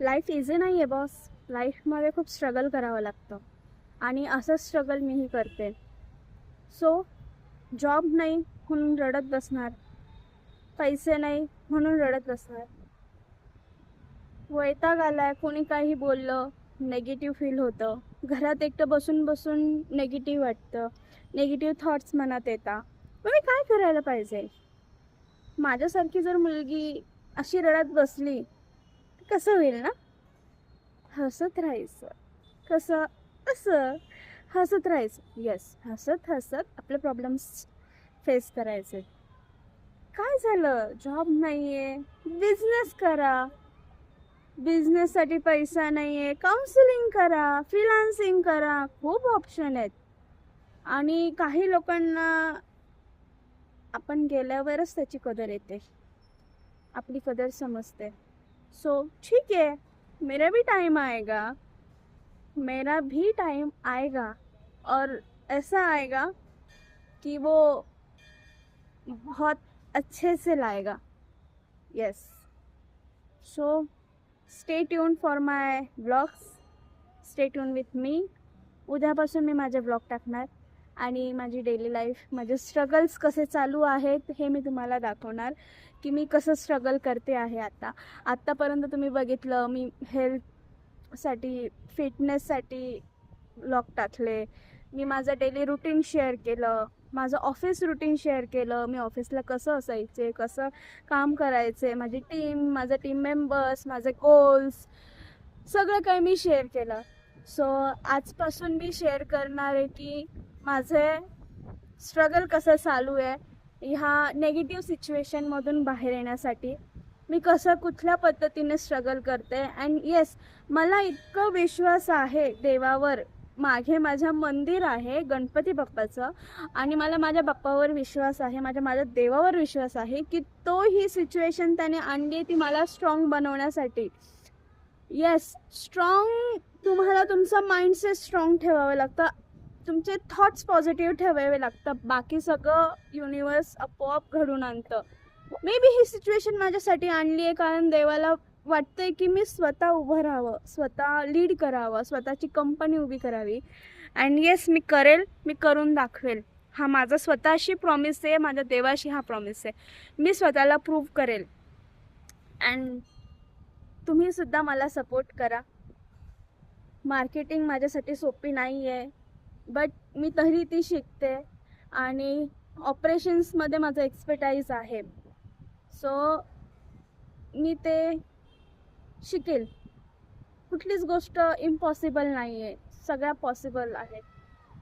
Life easy नाही आहे boss. लाईफमध्ये खूप स्ट्रगल करावं लागतं आणि असंच स्ट्रगल मीही करते. सो जॉब नाही म्हणून रडत बसणार, पैसे नाही म्हणून रडत बसणार. वैताग आलाय, कोणी काही बोललं नेगेटिव्ह फील होतं. घरात एकटं बसून बसून नेगेटिव्ह वाटतं, नेगेटिव्ह थॉट्स मनात येतात. मग मी काय करायला पाहिजे? माझ्यासारखी जर मुलगी अशी रडत बसली कसं होईल ना? हसत राहायचं. कसं? असं हसत राहायचं. येस, हसत हसत आपले प्रॉब्लेम्स फेस करायचे. काय झालं? जॉब नाही आहे, बिझनेस करा. बिझनेससाठी पैसा नाही आहे, काउन्सिलिंग करा, फ्रीलान्सिंग करा. खूप ऑप्शन आहेत. आणि काही लोकांना आपण गेल्यावरच त्याची कदर येते, आपली कदर समजते. सो ठीक है, मेरा भी टाइम आएगा, मेरा भी टाइम आएगा. और ऐसा आएगा कि वो बहुत अच्छे से लाएगा. Yes. So stay tune for my vlogs, stay tune with me. उद्यापासून मी माझे व्लॉग टाकणार आणि माझी डेली लाईफ, माझे स्ट्रगल्स कसे चालू आहेत हे मी तुम्हाला दाखवणार की मी कसं स्ट्रगल करते आहे. आत्तापर्यंत तुम्ही बघितलं, मी हेल्थसाठी, फिटनेससाठी व्लॉग टाकले, मी माझं डेली रुटीन शेअर केलं, माझं ऑफिस रुटीन शेअर केलं, मी ऑफिसला कसं असायचे, कसं काम करायचे, माझी टीम, माझं टीम मेंबर्स, माझे गोल्स, सगळं काही मी शेअर केलं. सो आजपासून मी शेअर करणार आहे की माझे स्ट्रगल कसं चालू आहे, ह्या नेगेटिव्ह सिच्युएशनमधून बाहेर येण्यासाठी मी कसं कुठल्या पद्धतीने स्ट्रगल करते. अँड येस, मला इतकं विश्वास आहे देवावर. मागे माझ्या मंदिर आहे गणपती बाप्पाचं, आणि मला माझ्या बाप्पावर विश्वास आहे, माझ्या देवावर विश्वास आहे की तो ही सिच्युएशन त्याने आणली आहे ती मला स्ट्रॉंग बनवण्यासाठी. येस, स्ट्रॉंग, तुम्हाला तुमचं माइंडसेट स्ट्रॉंग ठेवावं लागतं, तुमचे थॉट्स पॉझिटिव्ह ठेवावे लागतं. बाकी सगळं युनिवर्स आपोआप घडून आणतं. मे बी ही सिच्युएशन माझ्यासाठी आणली आहे कारण देवाला वाटतंय की मी स्वतः उभं राहावं, स्वतः लीड करावं, स्वतःची कंपनी उभी करावी. अँड येस, मी करेल, मी करून दाखवेल. हा माझा स्वतःशी प्रॉमिस आहे, माझ्या देवाशी हा प्रॉमिस आहे. मी स्वतःला प्रूव्ह करेल. अँड तुम्हीसुद्धा मला सपोर्ट करा. मार्केटिंग माझ्यासाठी सोपी नाही आहे, बट मी तरी ती शिकते आणि ऑपरेशन्समध्ये माझं एक्सपर्टाईज आहे. सो मी ते शिकेल. कुठलीच गोष्ट इम्पॉसिबल नाही आहे, सगळ्या पॉसिबल आहेत.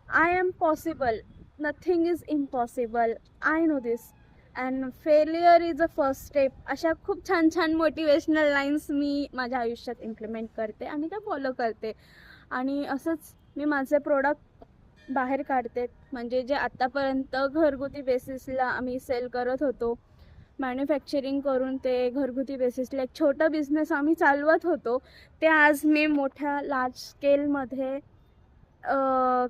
I am possible, nothing is impossible, I know this. And failure is a first step. अशा खूप छान छान मोटिवेशनल लाईन्स मी माझ्या आयुष्यात इम्प्लिमेंट करते आणि त्या फॉलो करते. आणि असंच मी माझे प्रोडक्ट बाहेर काढते. म्हणजे जे आत्तापर्यंत घरगुती बेसिसला आम्ही सेल करत होतो, मॅन्युफॅक्चरिंग करून ते घरगुती बेसिसला एक छोटा बिझनेस आम्ही चालवत होतो, ते आज मी मोठ्या लार्ज स्केलमध्ये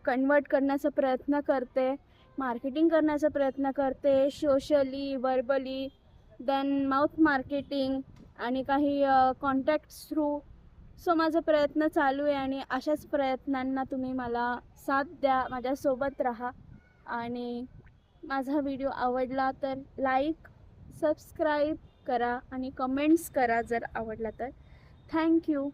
कन्वर्ट करण्याचा प्रयत्न करते, मार्केटिंग करण्याचा प्रयत्न करते, socially, verbally, then mouth marketing आणि काही कॉन्टॅक्ट्स थ्रू. सो माझा प्रयत्न चालू आहे आणि अशाच प्रयत्नांना तुम्ही मला साथ द्या, माझ्यासोबत राहा. आणि माझा व्हिडिओ आवडला तर लाईक, सबस्क्राईब करा आणि कमेंट्स करा जर आवडला तर. थँक्यू.